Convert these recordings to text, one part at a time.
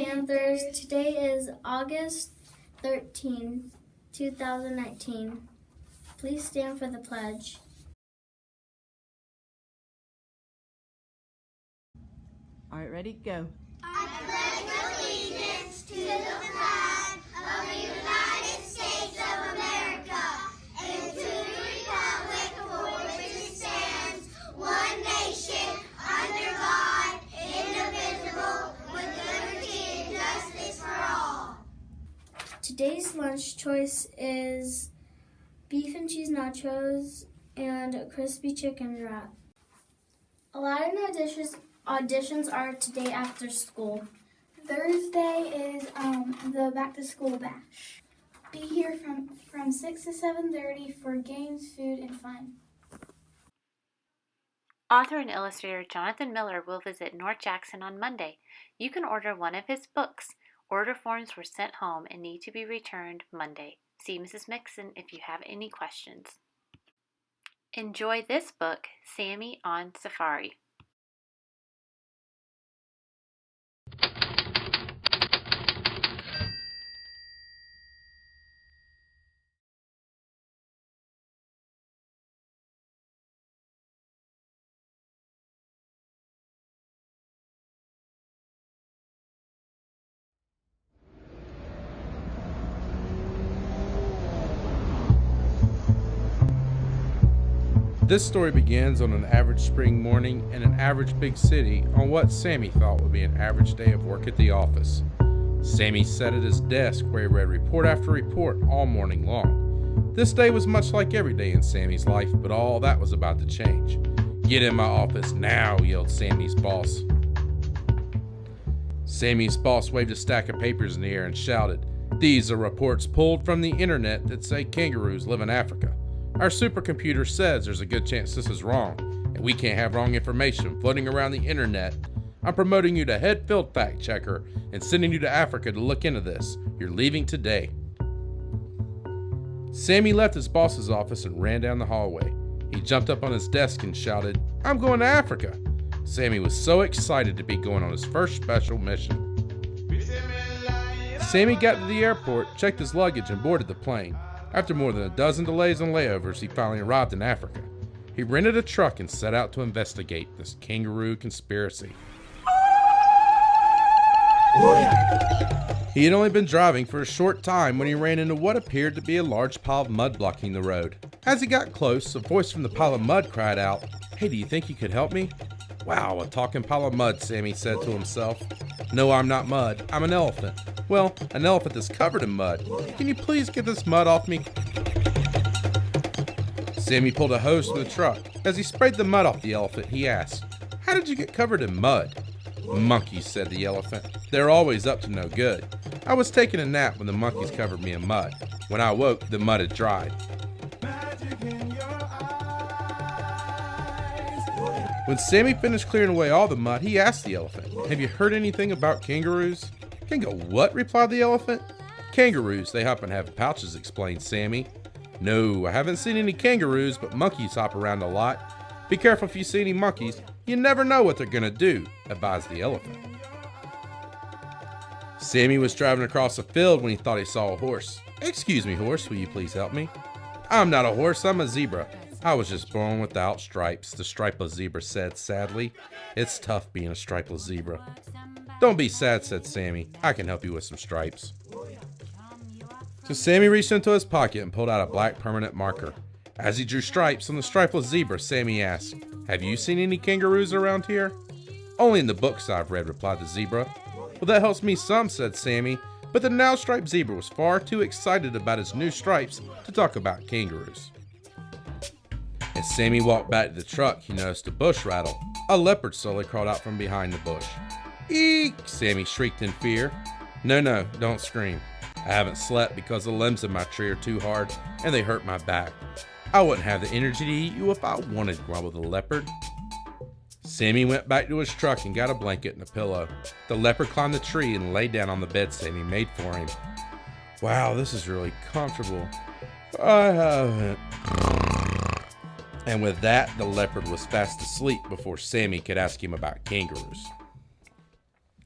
Panthers. Today is August 13, 2019. Please stand for the pledge. All right, ready, go. I pledge allegiance to the flag of the United States of America and to the republic for which it stands, one nation, under God, indivisible, with liberty and justice for all. Today's lunch choice is beef and cheese nachos and a crispy chicken wrap. A lot of auditions are today after school. Thursday is the back to school bash. Be here from 6 to 7:30 for games, food, and fun. Author and illustrator Jonathan Miller will visit North Jackson on Monday. You can order one of his books. Order forms were sent home and need to be returned Monday. See Mrs. Mixon if you have any questions. Enjoy this book, Sammy on Safari. This story begins on an average spring morning in an average big city on what Sammy thought would be an average day of work at the office. Sammy sat at his desk where he read report after report all morning long. This day was much like every day in Sammy's life, but all that was about to change. "Get in my office now," yelled Sammy's boss. Sammy's boss waved a stack of papers in the air and shouted, "These are reports pulled from the internet that say kangaroos live in Africa. Our supercomputer says there's a good chance this is wrong, and we can't have wrong information floating around the internet. I'm promoting you to head field fact checker and sending you to Africa to look into this. You're leaving today." Sammy left his boss's office and ran down the hallway. He jumped up on his desk and shouted, "I'm going to Africa." Sammy was so excited to be going on his first special mission. Sammy got to the airport, checked his luggage, and boarded the plane. After more than a dozen delays and layovers, he finally arrived in Africa. He rented a truck and set out to investigate this kangaroo conspiracy. He had only been driving for a short time when he ran into what appeared to be a large pile of mud blocking the road. As he got close, a voice from the pile of mud cried out, "Hey, do you think you could help me?" "Wow, a talking pile of mud," Sammy said to himself. "No, I'm not mud. I'm an elephant. Well, an elephant that's covered in mud. Can you please get this mud off me?" Sammy pulled a hose from the truck. As he sprayed the mud off the elephant, he asked, "How did you get covered in mud?" "Monkeys," said the elephant. "They're always up to no good. I was taking a nap when the monkeys covered me in mud. When I woke, the mud had dried." When Sammy finished clearing away all the mud, he asked the elephant, "Have you heard anything about kangaroos?" "What?" replied the elephant. "Kangaroos, they happen to have pouches," explained Sammy. "No, I haven't seen any kangaroos, but monkeys hop around a lot. Be careful if you see any monkeys. You never know what they're gonna do," advised the elephant. Sammy was driving across a field when he thought he saw a horse. "Excuse me, horse, will you please help me?" "I'm not a horse, I'm a zebra. I was just born without stripes," the stripeless zebra said sadly. "It's tough being a stripeless zebra." "Don't be sad," said Sammy. "I can help you with some stripes." So Sammy reached into his pocket and pulled out a black permanent marker. As he drew stripes on the stripeless zebra, Sammy asked, "Have you seen any kangaroos around here?" "Only in the books I've read," replied the zebra. "Well, that helps me some," said Sammy, but the now striped zebra was far too excited about his new stripes to talk about kangaroos. As Sammy walked back to the truck, he noticed a bush rattle. A leopard slowly crawled out from behind the bush. "Eek!" Sammy shrieked in fear. No, don't scream. I haven't slept because the limbs in my tree are too hard and they hurt my back. I wouldn't have the energy to eat you if I wanted," grumbled the leopard. Sammy went back to his truck and got a blanket and a pillow. The leopard climbed the tree and lay down on the bed Sammy made for him. "Wow, this is really comfortable. I haven't." And with that, the leopard was fast asleep before Sammy could ask him about kangaroos.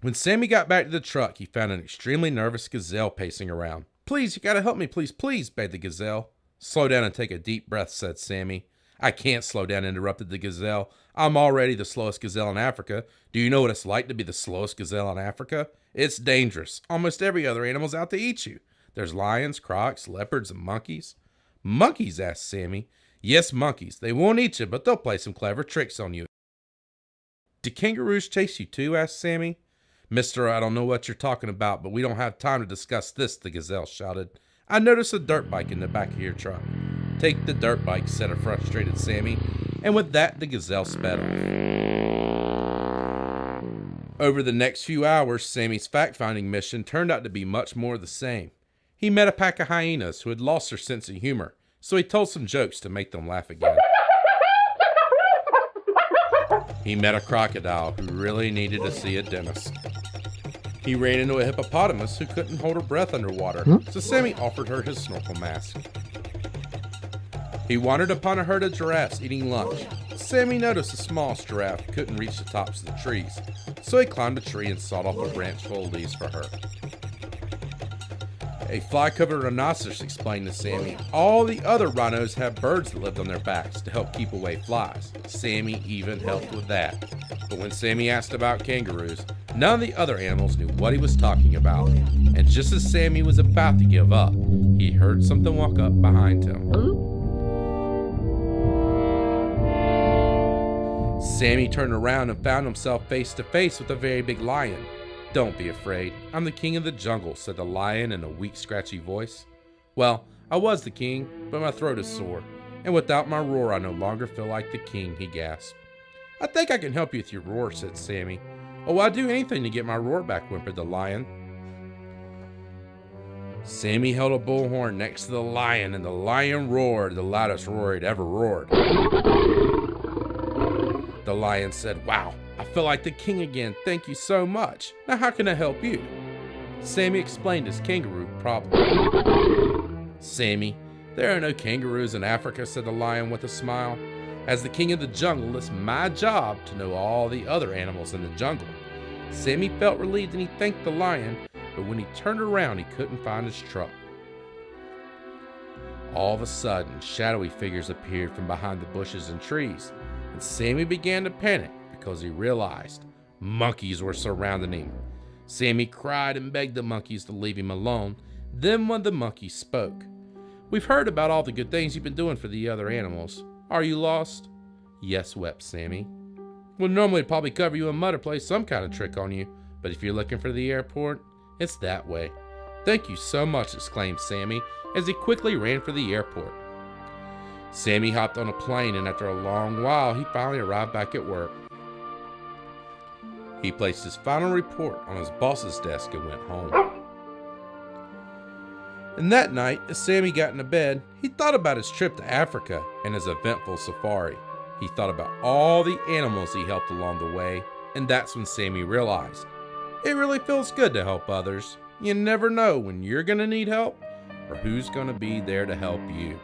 When Sammy got back to the truck, he found an extremely nervous gazelle pacing around. "Please, you gotta help me, please, please," begged the gazelle. "Slow down and take a deep breath," said Sammy. "I can't slow down," interrupted the gazelle. "I'm already the slowest gazelle in Africa. Do you know what it's like to be the slowest gazelle in Africa? It's dangerous. Almost every other animal's out to eat you. There's lions, crocs, leopards, and monkeys." "Monkeys?" asked Sammy. "Yes, monkeys. They won't eat you, but they'll play some clever tricks on you." "Do kangaroos chase you too?" asked Sammy. "Mister, I don't know what you're talking about, but we don't have time to discuss this," the gazelle shouted. "I noticed a dirt bike in the back of your truck." "Take the dirt bike," said a frustrated Sammy, and with that the gazelle sped off. Over the next few hours, Sammy's fact-finding mission turned out to be much more the same. He met a pack of hyenas who had lost their sense of humor, so he told some jokes to make them laugh again. He met a crocodile who really needed to see a dentist. He ran into a hippopotamus who couldn't hold her breath underwater, so Sammy offered her his snorkel mask. He wandered upon a herd of giraffes eating lunch. Sammy noticed a small giraffe couldn't reach the tops of the trees, so he climbed a tree and sawed off a branch full of leaves for her. A fly-covered rhinoceros explained to Sammy all the other rhinos have birds that lived on their backs to help keep away flies. Sammy even helped with that. But when Sammy asked about kangaroos, none of the other animals knew what he was talking about. And just as Sammy was about to give up, he heard something walk up behind him. Sammy turned around and found himself face to face with a very big lion. "Don't be afraid. I'm the king of the jungle," said the lion in a weak, scratchy voice. "Well, I was the king, but my throat is sore, and without my roar I no longer feel like the king," he gasped. "I think I can help you with your roar," said Sammy. "Oh, I'd do anything to get my roar back," whimpered the lion. Sammy held a bullhorn next to the lion, and the lion roared the loudest roar he'd ever roared. The lion said, "Wow, I feel like the king again. Thank you so much. Now how can I help you?" Sammy explained his kangaroo problem. "Sammy, there are no kangaroos in Africa," said the lion with a smile. "As the king of the jungle, it's my job to know all the other animals in the jungle." Sammy felt relieved and he thanked the lion, but when he turned around, he couldn't find his truck. All of a sudden, shadowy figures appeared from behind the bushes and trees, and Sammy began to panic because he realized monkeys were surrounding him. Sammy cried and begged the monkeys to leave him alone. Then one of the monkeys spoke. "We've heard about all the good things you've been doing for the other animals. Are you lost?" "Yes," wept Sammy. "Well, normally I'd probably cover you in mud or play some kind of trick on you, but if you're looking for the airport, it's that way." "Thank you so much," exclaimed Sammy as he quickly ran for the airport. Sammy hopped on a plane, and after a long while, he finally arrived back at work. He placed his final report on his boss's desk and went home. And that night, as Sammy got into bed, he thought about his trip to Africa and his eventful safari. He thought about all the animals he helped along the way, and that's when Sammy realized it really feels good to help others. You never know when you're going to need help or who's going to be there to help you.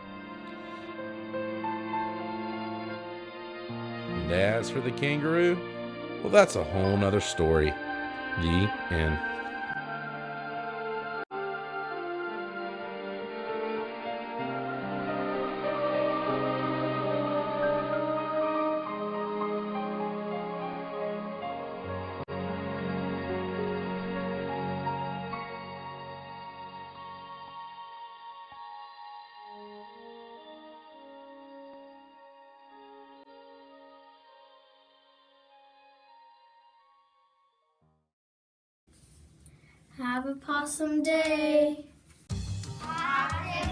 And as for the kangaroo, well, that's a whole nother story. The end. Have a possum day. Positive